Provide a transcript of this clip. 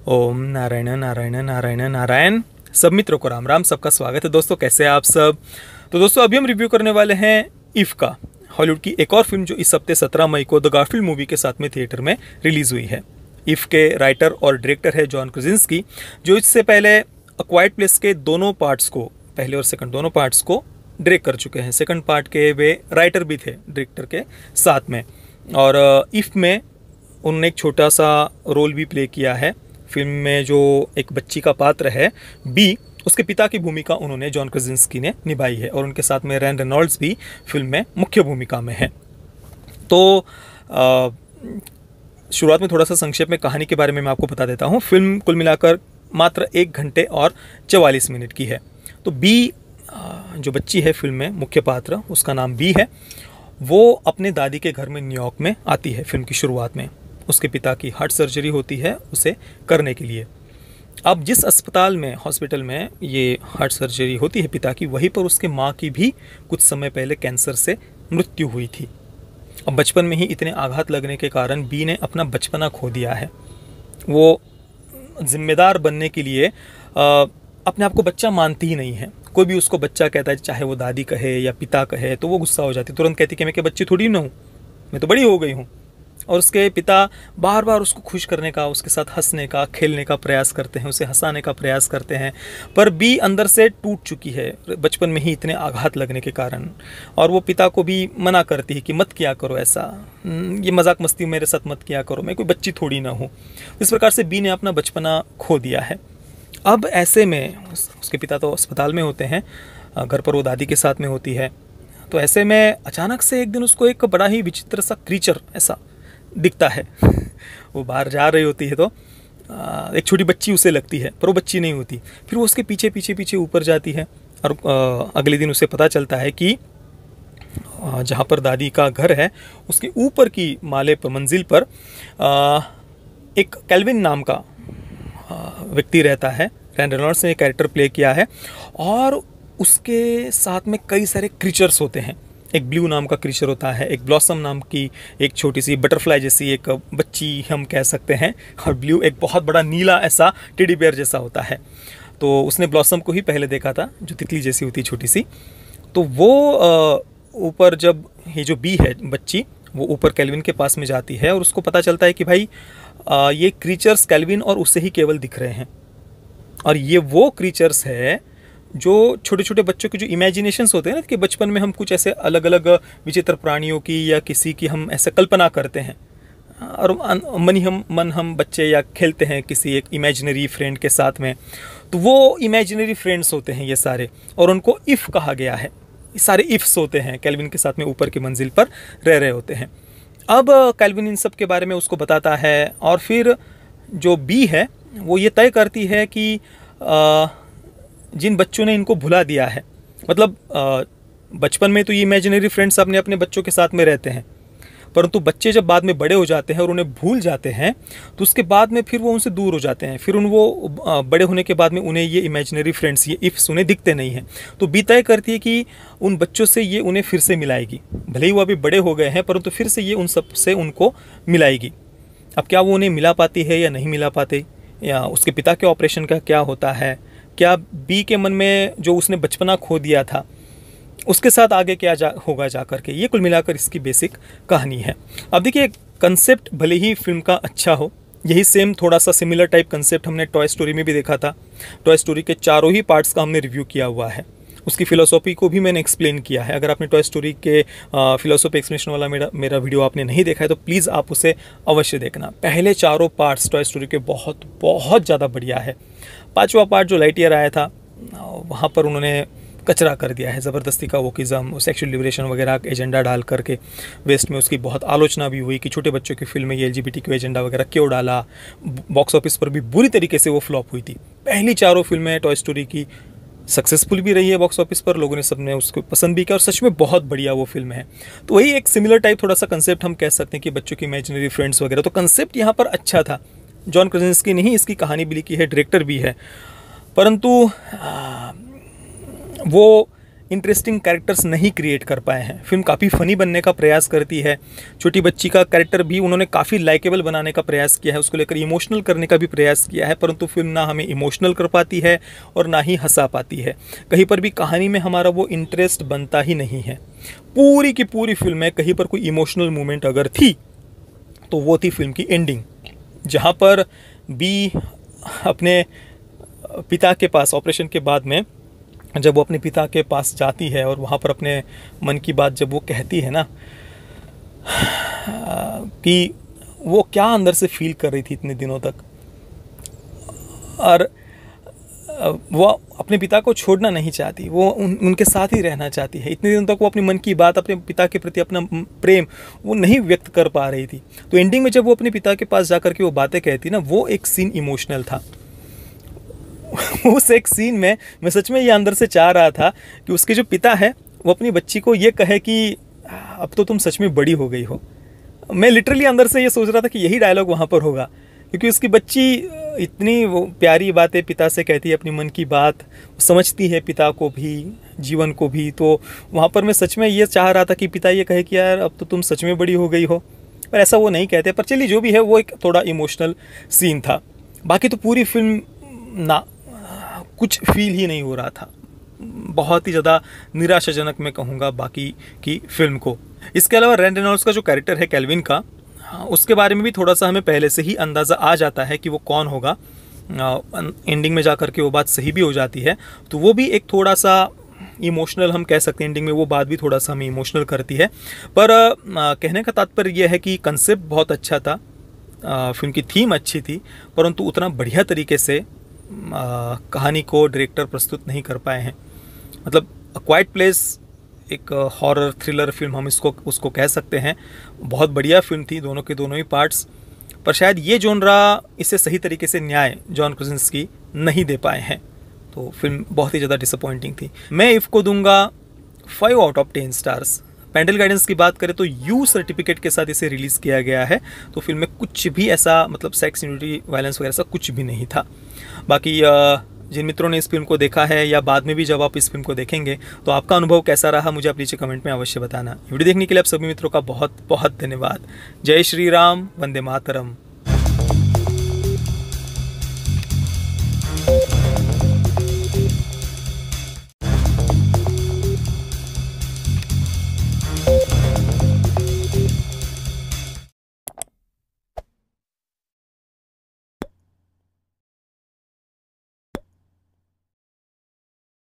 ओम नारायण नारायण नारायण नारायण। सब मित्रों को राम राम, सबका स्वागत है। दोस्तों कैसे हैं आप सब। तो दोस्तों अभी हम रिव्यू करने वाले हैं इफ का, हॉलीवुड की एक और फिल्म जो इस हफ्ते 17 मई को द गारफील्ड मूवी के साथ में थिएटर में रिलीज हुई है। इफ के राइटर और डायरेक्टर है जॉन क्रासिंस्की, जो इससे पहले अ क्वाइट प्लेस के दोनों पार्ट्स को, पहले और सेकंड दोनों पार्ट्स को डायरेक्ट कर चुके हैं। सेकंड पार्ट के वे राइटर भी थे डायरेक्टर के साथ में, और इफ में उन्होंने एक छोटा सा रोल भी प्ले किया है। फिल्म में जो एक बच्ची का पात्र है बी, उसके पिता की भूमिका उन्होंने जॉन क्रासिंस्की ने निभाई है, और उनके साथ में रैन रेनॉल्ड्स भी फिल्म में मुख्य भूमिका में है। तो शुरुआत में थोड़ा सा संक्षेप में कहानी के बारे में मैं आपको बता देता हूँ। फिल्म कुल मिलाकर मात्र 1 घंटे और 44 मिनट की है। तो बी जो बच्ची है फिल्म में मुख्य पात्र, उसका नाम बी है। वो अपने दादी के घर में न्यूयॉर्क में आती है फिल्म की शुरुआत में। उसके पिता की हार्ट सर्जरी होती है उसे करने के लिए। अब जिस अस्पताल में, हॉस्पिटल में ये हार्ट सर्जरी होती है पिता की, वहीं पर उसके माँ की भी कुछ समय पहले कैंसर से मृत्यु हुई थी। अब बचपन में ही इतने आघात लगने के कारण बी ने अपना बचपना खो दिया है। वो जिम्मेदार बनने के लिए अपने आप को बच्चा मानती ही नहीं है। कोई भी उसको बच्चा कहता है, चाहे वो दादी कहे या पिता कहे, तो वो गुस्सा हो जाती, तुरंत कहती कि मैं क्या बच्ची थोड़ी ना हूँ, मैं तो बड़ी हो गई हूँ। और उसके पिता बार बार उसको खुश करने का, उसके साथ हंसने का, खेलने का प्रयास करते हैं, उसे हंसाने का प्रयास करते हैं, पर बी अंदर से टूट चुकी है बचपन में ही इतने आघात लगने के कारण। और वो पिता को भी मना करती है कि मत किया करो ऐसा, ये मजाक मस्ती मेरे साथ मत किया करो, मैं कोई बच्ची थोड़ी ना हूँ। इस प्रकार से बी ने अपना बचपना खो दिया है। अब ऐसे में उसके पिता तो अस्पताल में होते हैं, घर पर वो दादी के साथ में होती है। तो ऐसे में अचानक से एक दिन उसको एक बड़ा ही विचित्र सा क्रीचर ऐसा दिखता है। वो बाहर जा रही होती है तो एक छोटी बच्ची उसे लगती है, पर वो बच्ची नहीं होती। फिर वो उसके पीछे पीछे पीछे ऊपर जाती है, और अगले दिन उसे पता चलता है कि जहाँ पर दादी का घर है उसके ऊपर की माले पर, मंजिल पर एक कैल्विन नाम का व्यक्ति रहता है। रैन रेनॉल्ड्स ने एक कैरेक्टर प्ले किया है, और उसके साथ में कई सारे क्रीचर्स होते हैं। एक ब्लू नाम का क्रीचर होता है, एक ब्लॉसम नाम की एक छोटी सी बटरफ्लाई जैसी एक बच्ची हम कह सकते हैं, और ब्लू एक बहुत बड़ा नीला ऐसा टेडी बेयर जैसा होता है। तो उसने ब्लॉसम को ही पहले देखा था, जो तितली जैसी होती छोटी सी। तो वो ऊपर जब ये जो बी है बच्ची, वो ऊपर कैल्विन के पास में जाती है, और उसको पता चलता है कि भाई ये क्रीचर्स कैल्विन और उससे ही केवल दिख रहे हैं। और ये वो क्रीचर्स है जो छोटे छोटे बच्चों के जो इमेजिनेशंस होते हैं ना, कि बचपन में हम कुछ ऐसे अलग अलग विचित्र प्राणियों की या किसी की हम ऐसे कल्पना करते हैं, और मन हम बच्चे या खेलते हैं किसी एक इमेजिनरी फ्रेंड के साथ में। तो वो इमेजिनरी फ्रेंड्स होते हैं ये सारे, और उनको इफ़ कहा गया है। ये सारे इफ्स होते हैं, कैल्विन के साथ में ऊपर की मंजिल पर रह रहे होते हैं। अब कैल्विन इन सब के बारे में उसको बताता है, और फिर जो बी है वो ये तय करती है कि जिन बच्चों ने इनको भुला दिया है, मतलब बचपन में तो ये इमेजिनरी फ्रेंड्स अपने अपने बच्चों के साथ में रहते हैं, परंतु बच्चे जब बाद में बड़े हो जाते हैं और उन्हें भूल जाते हैं, तो उसके बाद में फिर वो उनसे दूर हो जाते हैं। फिर वो बड़े होने के बाद में उन्हें ये इमेजिनरी फ्रेंड्स, ये इफ्स उन्हें दिखते नहीं हैं। तो बी तय करती है कि उन बच्चों से ये उन्हें फिर से मिलाएगी। भले ही वो अभी बड़े हो गए हैं, परंतु फिर से ये उन सब से उनको मिलाएगी। अब क्या वो उन्हें मिला पाती है या नहीं मिला पाती, या उसके पिता के ऑपरेशन का क्या होता है, क्या बी के मन में जो उसने बचपना खो दिया था उसके साथ आगे क्या होगा जा करके, ये कुल मिलाकर इसकी बेसिक कहानी है। अब देखिए, कंसेप्ट भले ही फिल्म का अच्छा हो, यही सेम थोड़ा सा सिमिलर टाइप कंसेप्ट हमने टॉय स्टोरी में भी देखा था। टॉय स्टोरी के चारों ही पार्ट्स का हमने रिव्यू किया हुआ है, उसकी फ़िलोसॉफी को भी मैंने एक्सप्लेन किया है। अगर आपने टॉय स्टोरी के फ़िलोसॉफी एक्सप्लेनेशन वाला मेरा वीडियो आपने नहीं देखा है तो प्लीज़ आप उसे अवश्य देखना। पहले चारों पार्ट्स टॉय स्टोरी के बहुत बहुत ज़्यादा बढ़िया है। 5वां पार्ट जो लाइटईयर आया था, वहाँ पर उन्होंने कचरा कर दिया है ज़बरदस्ती का, वोकिज़म, सेक्सुअल लिबरेशन वगैरह का एजेंडा डाल करके। वेस्ट में उसकी बहुत आलोचना भी हुई कि छोटे बच्चों की फिल्म में ये LGBTQ एजेंडा वगैरह क्यों डाला। बॉक्स ऑफिस पर भी बुरी तरीके से वो फ्लॉप हुई थी। पहली चारों फिल्में टॉय स्टोरी की सक्सेसफुल भी रही है बॉक्स ऑफिस पर, लोगों ने सबने उसको पसंद भी किया, और सच में बहुत बढ़िया वो फिल्म है। तो वही एक सिमिलर टाइप थोड़ा सा कंसेप्ट हम कह सकते हैं कि बच्चों की इमेजिनरी फ्रेंड्स वगैरह। तो कंसेप्ट यहाँ पर अच्छा था। जॉन क्रासिंस्की ने ही इसकी कहानी भी लिखी है, डायरेक्टर भी है, परंतु वो इंटरेस्टिंग कैरेक्टर्स नहीं क्रिएट कर पाए हैं। फिल्म काफ़ी फ़नी बनने का प्रयास करती है। छोटी बच्ची का कैरेक्टर भी उन्होंने काफ़ी लाइकेबल बनाने का प्रयास किया है, उसको लेकर इमोशनल करने का भी प्रयास किया है, परंतु फिल्म ना हमें इमोशनल कर पाती है और ना ही हंसा पाती है। कहीं पर भी कहानी में हमारा वो इंटरेस्ट बनता ही नहीं है। पूरी की पूरी फिल्म में कहीं पर कोई इमोशनल मोमेंट अगर थी तो वो थी फिल्म की एंडिंग, जहाँ पर बी अपने पिता के पास ऑपरेशन के बाद में जब वो अपने पिता के पास जाती है और वहाँ पर अपने मन की बात जब वो कहती है ना कि वो क्या अंदर से फील कर रही थी इतने दिनों तक, और वो अपने पिता को छोड़ना नहीं चाहती, वो उनके साथ ही रहना चाहती है। इतने दिनों तक वो अपने मन की बात, अपने पिता के प्रति अपना प्रेम वो नहीं व्यक्त कर पा रही थी। तो एंडिंग में जब वो अपने पिता के पास जाकर के वो बातें कहती ना, वो एक सीन इमोशनल था। उस एक सीन में मैं सच में ये अंदर से चाह रहा था कि उसके जो पिता है वो अपनी बच्ची को ये कहे कि अब तो तुम सच में बड़ी हो गई हो। मैं लिटरली अंदर से ये सोच रहा था कि यही डायलॉग वहाँ पर होगा, क्योंकि उसकी बच्ची इतनी वो प्यारी बातें पिता से कहती है, अपनी मन की बात समझती है, पिता को भी, जीवन को भी। तो वहाँ पर मैं सच में ये चाह रहा था कि पिता ये कहे कि यार अब तो तुम सच में बड़ी हो गई हो, पर ऐसा वो नहीं कहते। पर चलिए जो भी है, वो एक थोड़ा इमोशनल सीन था। बाकी तो पूरी फिल्म ना कुछ फील ही नहीं हो रहा था, बहुत ही ज़्यादा निराशाजनक मैं कहूँगा बाकी की फिल्म को। इसके अलावा रैन रेनॉल्ड्स का जो कैरेक्टर है केल्विन का, उसके बारे में भी थोड़ा सा हमें पहले से ही अंदाज़ा आ जाता है कि वो कौन होगा। एंडिंग में जाकर के वो बात सही भी हो जाती है, तो वो भी एक थोड़ा सा इमोशनल हम कह सकते हैं। एंडिंग में वो बात भी थोड़ा सा हमें इमोशनल करती है। पर कहने का तात्पर्य यह है कि कंसेप्ट बहुत अच्छा था, फिल्म की थीम अच्छी थी, परंतु उतना बढ़िया तरीके से कहानी को डायरेक्टर प्रस्तुत नहीं कर पाए हैं। मतलब अ क्वाइट प्लेस एक हॉरर थ्रिलर फिल्म हम उसको कह सकते हैं, बहुत बढ़िया फिल्म थी, दोनों के दोनों ही पार्ट्स, पर शायद ये जॉनरा इसे सही तरीके से न्याय जॉन क्रासिनस्की नहीं दे पाए हैं। तो फिल्म बहुत ही ज़्यादा डिसअपॉइंटिंग थी। मैं इफ़ को दूंगा 5 आउट ऑफ 10 स्टार्स। पेंडल गाइडेंस की बात करें तो यू सर्टिफिकेट के साथ इसे रिलीज़ किया गया है, तो फिल्म में कुछ भी ऐसा मतलब सेक्स, न्यूडिटी, वायलेंस वगैरह ऐसा कुछ भी नहीं था। बाकी जिन मित्रों ने इस फिल्म को देखा है या बाद में भी जब आप इस फिल्म को देखेंगे तो आपका अनुभव कैसा रहा, मुझे आप नीचे कमेंट में अवश्य बताना। वीडियो देखने के लिए आप सभी मित्रों का बहुत बहुत धन्यवाद। जय श्री राम, वंदे मातरम।